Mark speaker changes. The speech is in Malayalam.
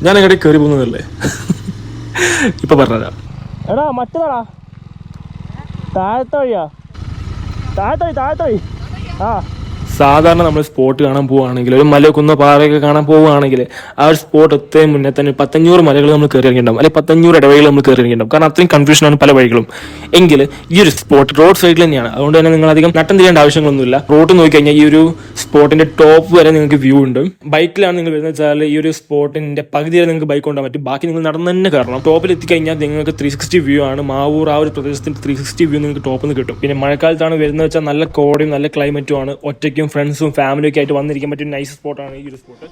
Speaker 1: ഞാൻ എങ്ങടെ കയറി പോകുന്നതല്ലേ. ഇപ്പൊ പറഞ്ഞുതരാം. എടാ മറ്റേതാടാ, താഴത്തെ വഴിയാ, താഴത്തെ വഴി. ആ സാധാരണ നമ്മൾ സ്പോട്ട് കാണാൻ പോവുകയാണെങ്കിൽ, ഒരു മല കുന്ന പാറയൊക്കെ കാണാൻ പോവുകയാണെങ്കിൽ ആ ഒരു സ്പോട്ട് എത്രയും മുന്നേ തന്നെ 1,500 മലകൾ നമ്മൾ കയറി ഇറങ്ങിയിട്ടുണ്ടാവും, അല്ലെങ്കിൽ 1,500 ഇടവഴികൾ നമ്മൾ കയറി ഇറങ്ങിയിട്ടുണ്ടാവും. കാരണം അത്രയും കൺഫ്യൂഷനാണ് പല വഴികളും. എങ്കിൽ ഈ ഒരു സ്പോട്ട് റോഡ് സൈഡിൽ തന്നെയാണ്. അതുകൊണ്ട് തന്നെ നിങ്ങൾ അധികം നട്ടം തിരിയേണ്ട ആവശ്യങ്ങളൊന്നുമില്ല. റോഡ് നോക്കിക്കഴിഞ്ഞാൽ ഈ ഒരു സ്പോട്ടിന്റെ ടോപ്പ് വരെ നിങ്ങൾക്ക് വ്യൂ ഉണ്ട്. ബൈക്കിലാണ് നിങ്ങൾ വരുന്നത് വെച്ചാൽ ഈ ഒരു സ്പോട്ടിന്റെ പകുതി വരെ നിങ്ങൾക്ക് ബൈക്ക് കൊണ്ടാൻ പറ്റും. ബാക്കി നിങ്ങൾ നടന്ന് തന്നെ കയറണം. ടോപ്പിൽ എത്തിക്കഴിഞ്ഞാൽ നിങ്ങൾക്ക് 360 വ്യൂ ആണ്. മാവൂർ ആ ഒരു പ്രദേശത്തിന്റെ 360 വ്യൂ നിങ്ങൾക്ക് ടോപ്പിൽ നിന്ന് കിട്ടും. പിന്നെ മഴക്കാലത്താണ് വരുന്നത് വെച്ചാൽ നല്ല കോടയും നല്ല ക്ലൈമറ്റും ആണ്. ഒറ്റയ്ക്കും ഫ്രണ്ട്സും ഫാമിലിയും ഒക്കെ ആയിട്ട് വന്നിരിക്കാൻ പറ്റിയ നൈസ് സ്പോട്ടാണ് ഈ ഒരു സ്പോട്ട്.